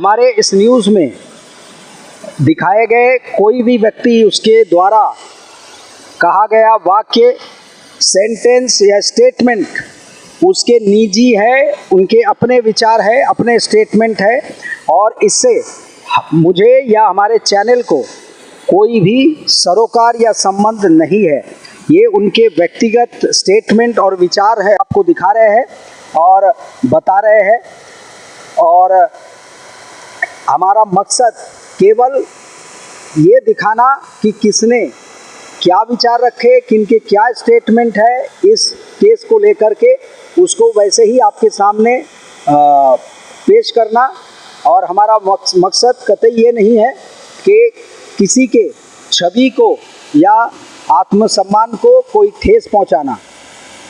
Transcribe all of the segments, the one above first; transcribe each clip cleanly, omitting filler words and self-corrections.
हमारे इस न्यूज़ में दिखाए गए कोई भी व्यक्ति, उसके द्वारा कहा गया वाक्य, सेंटेंस या स्टेटमेंट उसके निजी है, उनके अपने विचार है, अपने स्टेटमेंट है, और इससे मुझे या हमारे चैनल को कोई भी सरोकार या संबंध नहीं है। ये उनके व्यक्तिगत स्टेटमेंट और विचार है, आपको दिखा रहे हैं और बता रहे हैं। और हमारा मकसद केवल ये दिखाना कि किसने क्या विचार रखे, किनके क्या स्टेटमेंट है इस केस को लेकर के, उसको वैसे ही आपके सामने पेश करना। और हमारा मकसद कतई ये नहीं है कि किसी के छवि को या आत्मसम्मान को कोई ठेस पहुंचाना,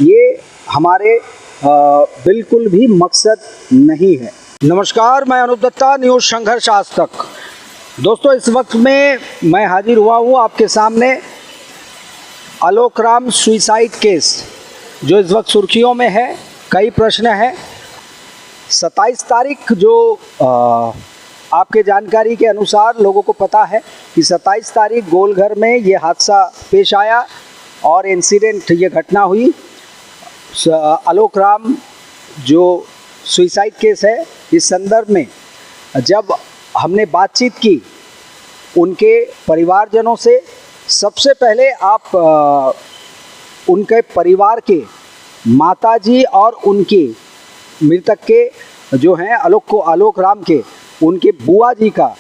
ये हमारे बिल्कुल भी मकसद नहीं है। नमस्कार, मैं अनूप दत्ता, न्यूज़ संघर्ष आज तक। दोस्तों, इस वक्त में मैं हाजिर हुआ हूँ आपके सामने आलोक राम सुसाइड केस, जो इस वक्त सुर्खियों में है। कई प्रश्न हैं। 27 तारीख जो आपके जानकारी के अनुसार लोगों को पता है कि 27 तारीख गोलघर में ये हादसा पेश आया और इंसिडेंट, ये घटना हुई। आलोक राम जो सुसाइड केस है, इस संदर्भ में जब हमने बातचीत की उनके परिवारजनों से, सबसे पहले आप उनके परिवार के माताजी और उनके मृतक के जो हैं आलोक राम के, उनके बुआ जी का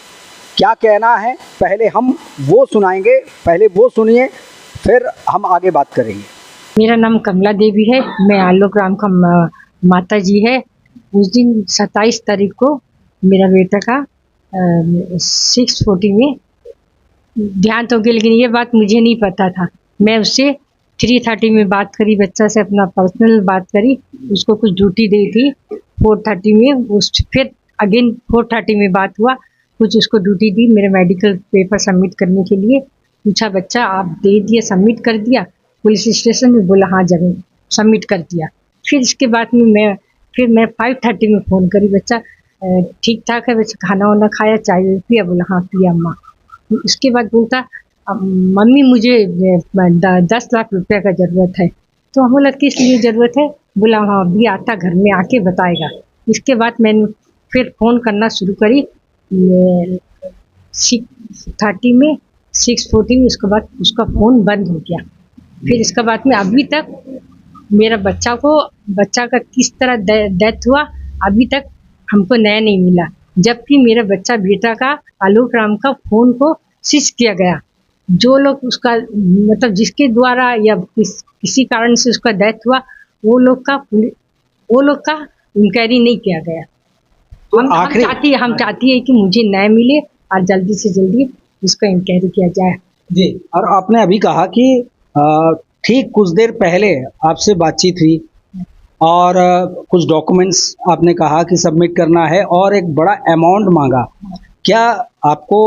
क्या कहना है, पहले हम वो सुनाएंगे। पहले वो सुनिए, फिर हम आगे बात करेंगे। मेरा नाम कमला देवी है, मैं आलोक राम का माता जी है। उस दिन 27 तारीख को मेरा बेटा का 6:40 में देहांत हो गया, लेकिन ये बात मुझे नहीं पता था। मैं उससे 3:30 में बात करी, बच्चा से अपना पर्सनल बात करी, उसको कुछ ड्यूटी दी थी 4:30 में। फिर अगेन 4:30 में बात हुआ, कुछ उसको ड्यूटी दी मेरे मेडिकल पेपर सबमिट करने के लिए। पूछा, बच्चा आप दे दिया, सबमिट कर दिया पुलिस स्टेशन में? बोला हाँ जरूर, सबमिट कर दिया। फिर इसके बाद में मैं 5:30 में फ़ोन करी, बच्चा ठीक ठाक है, बच्चा खाना वाना खाया, चाय पिया? बोला हाँ पिया अम्मा। इसके बाद बोलता, मम्मी मुझे 10 लाख रुपए का ज़रूरत है। तो हम बोला किस लिए ज़रूरत है? बोला हाँ अभी आता, घर में आके बताएगा। इसके बाद मैंने फिर फ़ोन करना शुरू करी 6:30 में, 6:40 में। उसके बाद उसका फ़ोन बंद हो गया। फिर इसके बाद में अभी तक मेरा बच्चा का किस तरह डेथ हुआ, अभी तक हमको न्याय नहीं मिला। जबकि मेरा बेटा का आलोक राम का फ़ोन को सीज किया गया। जो लोग उसका मतलब जिसके द्वारा या किसी कारण से उसका डेथ हुआ, वो लोग का इंक्वायरी नहीं किया गया। हम चाहती है कि मुझे न्याय मिले और जल्दी से जल्दी इसका इंक्वायरी किया जाए। जी, और आपने अभी कहा कि ठीक कुछ देर पहले आपसे बातचीत हुई और कुछ डॉक्यूमेंट्स आपने कहा कि सबमिट करना है और एक बड़ा अमाउंट मांगा। क्या आपको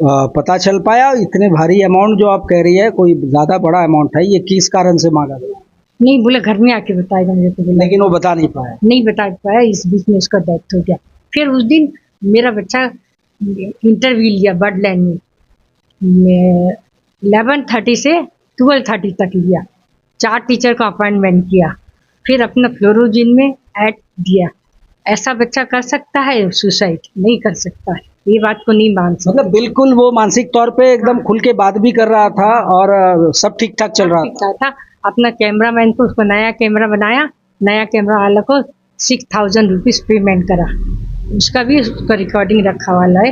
पता चल पाया इतने भारी अमाउंट जो आप कह रही है, कोई ज़्यादा बड़ा अमाउंट है, ये किस कारण से मांगा गया? नहीं, बोला घर में आके बताएगा मेरे को। लेकिन वो बता नहीं पाया। इस बीच में उसका डेथ हो गया। फिर उस दिन मेरा बच्चा इंटरव्यू लिया बर्डलैंड में 11:30 से 12:30 तक लिया। 4 टीचर का अपॉइंटमेंट किया, फिर अपना फ्लोरोजिन में ऐड दिया। ऐसा बच्चा कर सकता है सुसाइड? नहीं कर सकता है, ये बात को नहीं मान सकता। मतलब बिल्कुल वो मानसिक तौर पे एकदम खुल के बात भी कर रहा था और सब ठीक ठाक चल रहा था। अपना कैमरामैन को उसको नया कैमरा बनाया, नया कैमरा वाला को 6,000 रुपीज़ पेमेंट करा। उसका भी उसका रिकॉर्डिंग रखा वाला है।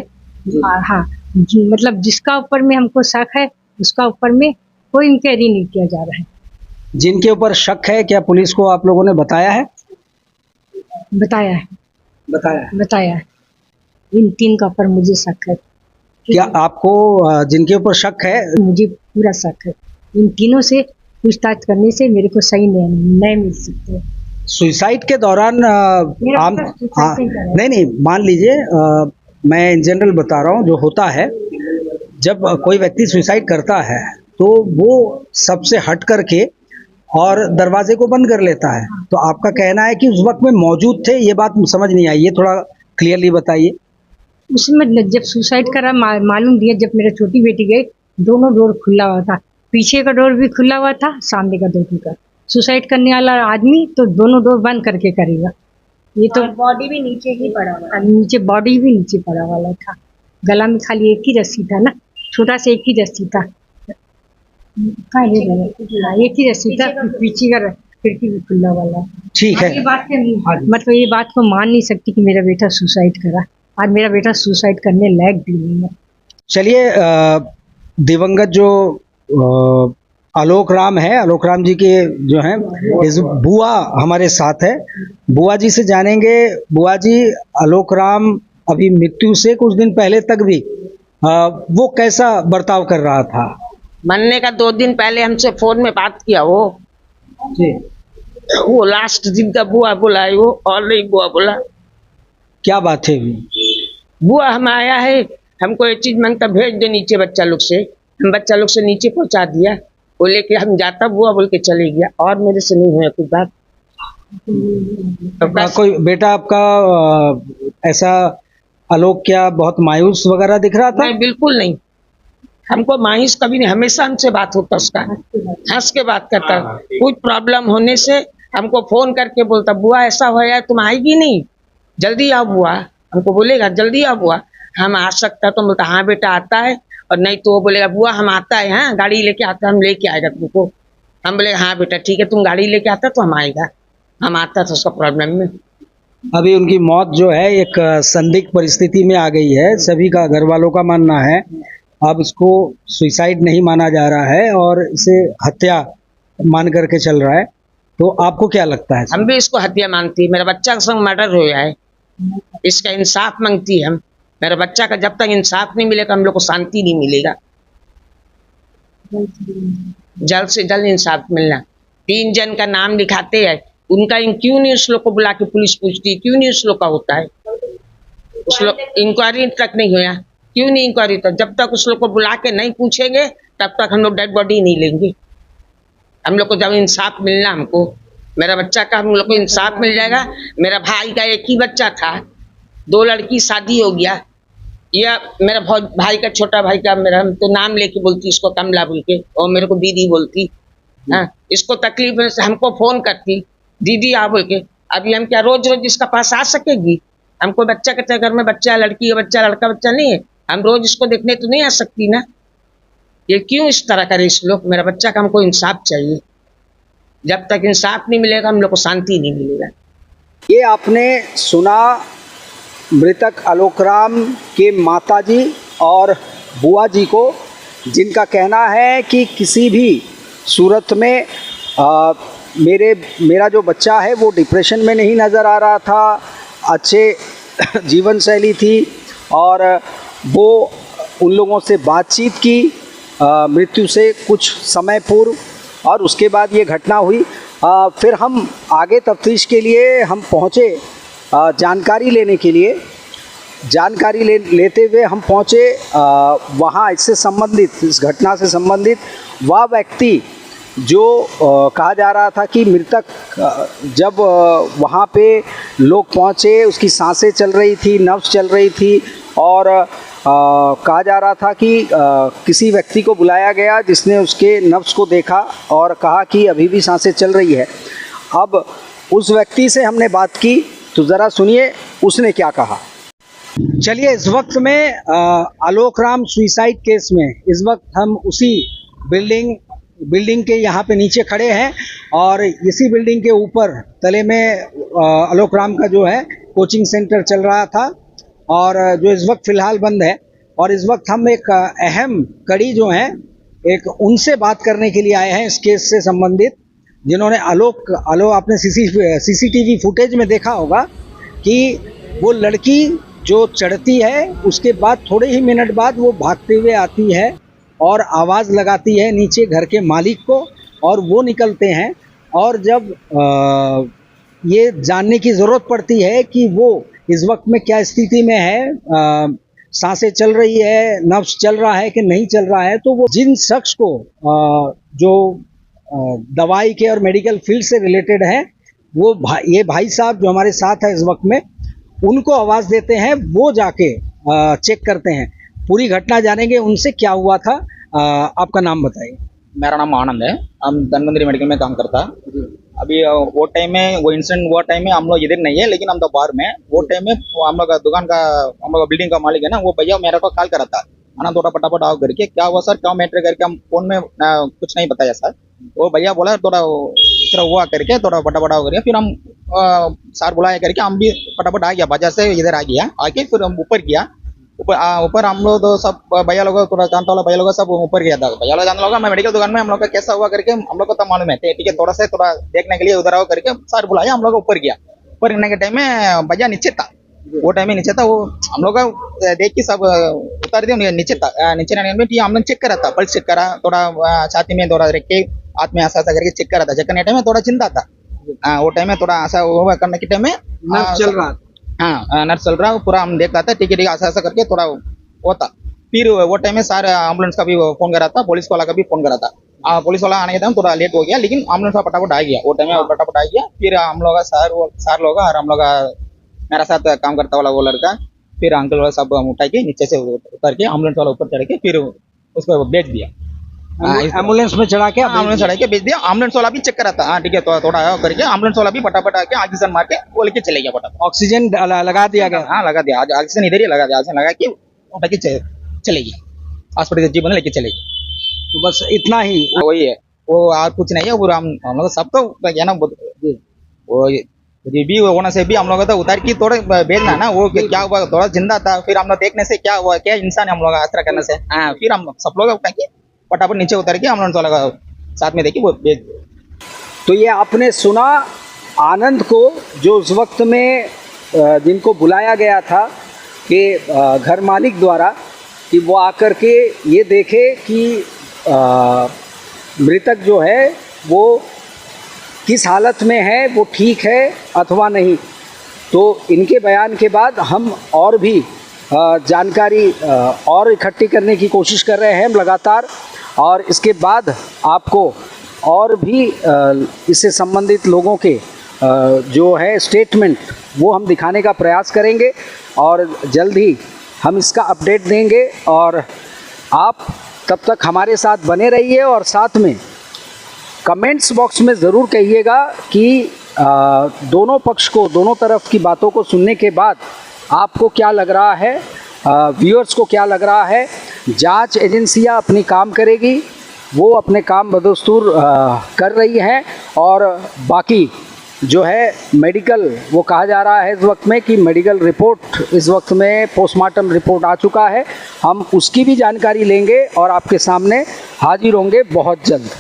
हाँ, मतलब जिसका ऊपर में हमको शक है उसका ऊपर में कोई इंक्वायरी नहीं किया जा रहा है। जिनके ऊपर शक है, क्या पुलिस को आप लोगों ने बताया है? बताया है। इन 3 का ऊपर मुझे शक है। क्या आपको जिनके ऊपर शक है? मुझे पूरा शक है। इन तीनों से पूछताछ करने से मेरे को सही न्याय मिल सकता है। सुसाइड के दौरान नहीं, मान लीजिए मैं इन जनरल बता रहा हूँ, जो होता है जब कोई व्यक्ति सुसाइड करता है तो वो सबसे हट करके और दरवाजे को बंद कर लेता है। तो आपका कहना है कि उस वक्त में मौजूद थे, ये बात समझ नहीं आई, ये थोड़ा क्लियरली बताइए। उसमें जब सुसाइड करा मालूम दिया, जब मेरा छोटी बेटी गई, दोनों डोर खुला हुआ था, पीछे का डोर भी खुला हुआ था, सामने का डोर भी खुला। सुसाइड करने वाला आदमी तो दोनों डोर बंद करके करेगा। ये तो बॉडी भी नीचे ही पड़ा हुआ है। नीचे, बॉडी भी नीचे पड़ा वाला था, गला में खाली एक ही रस्सी था ना, छोटा सा एक ही रस्सी था। हाँ, एक ही रस्सी था, पीछे का खिड़की भी खुला वाला। ठीक है। ये बात मतलब ये बात को मान नहीं सकती कि मेरा बेटा सुसाइड करा। आज मेरा बेटा सुसाइड करने लायक भी नहीं है। चलिए, दिवंगत जो आलोक राम है, आलोक राम जी के जो हैं इस बुआ हमारे साथ है। बुआ जी से जानेंगे। बुआ जी, आलोक राम अभी मृत्यु से कुछ दिन पहले तक भी वो कैसा बर्ताव कर रहा था? मरने का 2 दिन पहले हमसे फोन में बात किया जी। वो लास्ट दिन का बुआ बोला है वो, और नहीं बुआ बोला। क्या बात है? बुआ हम आया है, हमको ये चीज मांगता भेज दे नीचे बच्चा लोग से। हम बच्चा लोग से नीचे पहुंचा दिया, वो लेके हम जाता बुआ बोल के चले गया, और मेरे से नहीं हुआ कुछ बात। कोई बेटा आपका ऐसा आलोक क्या बहुत मायूस वगैरह दिख रहा था? नहीं, बिल्कुल नहीं। हमको मायूस कभी नहीं, हमेशा हमसे बात होता उसका, हंस के बात करता। कुछ प्रॉब्लम होने से हमको फोन करके बोलता, बुआ ऐसा हो यार, तुम आएगी नहीं, जल्दी आओ बुआ। हमको बोलेगा जल्दी आओ बुआ, हम आ सकता तो बोलता हाँ बेटा आता है, और नहीं तो वो बोलेगा बुआ हम आता है, हाँ गाड़ी लेके आता है, हम लेके आएगा तुमको। हम बोले हाँ बेटा ठीक है, तुम गाड़ी लेके आता तो हम आएगा। हम आता था उसका प्रॉब्लम में। अभी उनकी मौत जो है एक संदिग्ध परिस्थिति में आ गई है, सभी का घर वालों का मानना है। अब इसको सुसाइड नहीं माना जा रहा है और इसे हत्या मान करके चल रहा है, तो आपको क्या लगता है? हम भी इसको हत्या मानती है। मेरा बच्चा के संग मर्डर हो है, इसका इंसाफ मांगती है हम। मेरा बच्चा का जब तक इंसाफ नहीं मिलेगा हम लोग को शांति नहीं मिलेगा। जल्द से जल्द इंसाफ मिलना। 3 जन का नाम लिखाते हैं, उनका क्यों नहीं उस लोग को बुला के पुलिस पूछती है, क्यों नहीं उस लोग का होता है? उस लोग इंक्वायरी तक नहीं हुआ, क्यों नहीं इंक्वायरी? तो जब तक उस लोग को बुला के नहीं पूछेंगे तब तक हम लोग डेड बॉडी नहीं लेंगे। हम लोग को जब इंसाफ मिलना, हमको मेरा बच्चा का हम लोग को इंसाफ मिल जाएगा। मेरा भाई का एक ही बच्चा था, 2 लड़की शादी हो गया। या मेरा भाई का, छोटा भाई का, मेरा तो नाम लेके बोलती इसको कमला बोल के, और मेरे को दीदी बोलती। हाँ, इसको तकलीफ से हमको फोन करती दीदी आ बोल के। अभी हम क्या रोज रोज इसका पास आ सकेगी? हमको बच्चा के घर में बच्चा, लड़की का बच्चा, लड़का बच्चा नहीं है, हम रोज इसको देखने तो नहीं आ सकती ना। ये क्यों इस तरह करे इस लोग? मेरा बच्चा का हमको इंसाफ चाहिए। जब तक इंसाफ नहीं मिलेगा हम लोग को शांति नहीं मिलेगा। ये आपने सुना मृतक आलोक राम के माताजी और बुआ जी को, जिनका कहना है कि किसी भी सूरत में मेरा जो बच्चा है वो डिप्रेशन में नहीं नज़र आ रहा था, अच्छे जीवन शैली थी, और वो उन लोगों से बातचीत की मृत्यु से कुछ समय पूर्व, और उसके बाद ये घटना हुई। फिर हम आगे तफ्तीश के लिए हम पहुँचे, जानकारी लेने के लिए। जानकारी लेते हुए हम पहुँचे वहाँ इससे संबंधित, इस घटना से संबंधित वह व्यक्ति जो कहा जा रहा था कि मृतक, जब वहाँ पे लोग पहुँचे उसकी सांसें चल रही थी, नब्ज़ चल रही थी, और कहा जा रहा था कि किसी व्यक्ति को बुलाया गया जिसने उसके नब्ज़ को देखा और कहा कि अभी भी सांसें चल रही है। अब उस व्यक्ति से हमने बात की, तो ज़रा सुनिए उसने क्या कहा। चलिए, इस वक्त में आलोक राम सुसाइड केस में इस वक्त हम उसी बिल्डिंग के यहाँ पे नीचे खड़े हैं, और इसी बिल्डिंग के ऊपर तले में आलोक राम का जो है कोचिंग सेंटर चल रहा था, और जो इस वक्त फ़िलहाल बंद है। और इस वक्त हम एक अहम कड़ी जो है, एक उनसे बात करने के लिए आए हैं इस केस से संबंधित, जिन्होंने आलोक आपने सीसीटीवी फुटेज में देखा होगा कि वो लड़की जो चढ़ती है उसके बाद थोड़े ही मिनट बाद वो भागते हुए आती है और आवाज़ लगाती है नीचे घर के मालिक को, और वो निकलते हैं। और जब ये जानने की ज़रूरत पड़ती है कि वो इस वक्त में क्या स्थिति में है, सांसें चल रही है, नब्ज़ चल रहा है कि नहीं चल रहा है, तो वो जिन शख्स को जो दवाई के और मेडिकल फील्ड से रिलेटेड है, वो ये भाई साहब जो हमारे साथ है इस वक्त में, उनको आवाज़ देते हैं। वो जाके चेक करते हैं। पूरी घटना जानेंगे उनसे, क्या हुआ था। आपका नाम बताइए। मेरा नाम आनंद है। हम धनवंतरी मेडिकल में काम करता। अभी वो टाइम में वो इंसिडेंट हुआ टाइम में हम लोग इधर नहीं है, लेकिन हम तो बाहर में वो टाइम में वो हम लोग का दुकान का हम लोग बिल्डिंग का मालिक है ना, वो भैया मेरे को कॉल करा था, आना थोड़ा फटाफट आओ करके। क्या हुआ सर, क्या मैटर करके हम फोन में कुछ नहीं बताया सर। वो भैया बोला थोड़ा इस तरह हुआ करके, थोड़ा फटाफट आओ करके। फिर हम सर बुलाया करके हम भी फटाफट आ गया, बाजार से इधर आ गया। आके फिर हम ऊपर गया। ऊपर हम लोग तो सब भैया लोग थोड़ा जानता वाला भैया लोग सब ऊपर गया था। भैया लोग जानने लगा मैं मेडिकल दुकान में, हम लोग का कैसा हुआ करके हम लोग को तब मालूम है। ठीक है, थोड़ा देखने के लिए उधर आओ करके सर बुलाया, हम लोग ऊपर गया। ऊपर रहने के टाइम में भैया नीचे था, वो टाइम में नीचे था। वो हम लोग का देख के सब उतार दिया, नीचे था। नीचे रहने में हम लोग चेक करा था, पल्स चेक करा, थोड़ा छाती में थोड़ा रख के हाथ में ऐसा ऐसा करके चेक करा था। चेक करने टाइम में थोड़ा चिंता था। वो टाइम में थोड़ा ऐसा हुआ करने के टाइम में चल रहा था। हाँ, नर्स चल रहा पूरा, हम देख रहा था। ठीक है ऐसा ऐसा करके थोड़ा होता। फिर वो टाइम में सारे एम्बुलेंस का भी फोन करा था, पुलिस वाला का भी फोन करा था। पुलिस वाला आने के टाइम थोड़ा लेट हो गया, लेकिन एम्बुलेंस फटाफट आ गया। वो टाइम में फटाफट आ गया। फिर हम लोग सर लोग और हम लोग मेरा साथ काम करता वाला वो लड़का, फिर अंकल वाला सब उठा के नीचे से उतर के एम्बुलेंस वाला ऊपर चढ़ के फिर उसको भेज दिया। एम्बुलेंस में चढ़ा के एम्बुलेंस चढ़ा के भेज दिया। एम्बुलेंस वाला भी चेक करा था। हाँ ठीक है, थोड़ा करके एम्बुलेंस वाला भी फटाफट आके ऑक्सीजन मार के वो लेके चले गया फटाफट। ऑक्सीजन लगा दिया गया। हाँ लगा दिया, ऑक्सीजन इधर ही लगा दिया। ऑक्सीजन लगा के उठा के चले गया हॉस्पिटल, जीवन लेके चले गए। तो बस इतना ही। वही है, वो और कुछ नहीं है। वो हम लोग सब तो क्या ना वो भी होने से भी हम लोग तो उतार की थोड़ा भेजना ना। वो क्या हुआ, थोड़ा जिंदा था। फिर हम लोग देखने से क्या हुआ, क्या इंसान है हम लोग आसरा करने से। हाँ, फिर हम सब लोग उठा के फटाफट नीचे उतर के हम लोग साथ में देखिए वो भेज। तो ये आपने सुना आनंद को, जो उस वक्त में जिनको बुलाया गया था कि घर मालिक द्वारा, कि वो आकर के ये देखे कि मृतक जो है वो किस हालत में है, वो ठीक है अथवा नहीं। तो इनके बयान के बाद हम और भी जानकारी और इकट्ठी करने की कोशिश कर रहे हैं लगातार, और इसके बाद आपको और भी इससे संबंधित लोगों के जो है स्टेटमेंट वो हम दिखाने का प्रयास करेंगे, और जल्द ही हम इसका अपडेट देंगे। और आप तब तक हमारे साथ बने रहिए, और साथ में कमेंट्स बॉक्स में ज़रूर कहिएगा कि दोनों पक्ष को, दोनों तरफ की बातों को सुनने के बाद आपको क्या लग रहा है, व्यूअर्स को क्या लग रहा है। जांच एजेंसियां अपनी काम करेगी, वो अपने काम बदस्तूर कर रही हैं, और बाकी जो है मेडिकल, वो कहा जा रहा है इस वक्त में कि मेडिकल रिपोर्ट इस वक्त में पोस्टमार्टम रिपोर्ट आ चुका है। हम उसकी भी जानकारी लेंगे और आपके सामने हाजिर होंगे बहुत जल्द।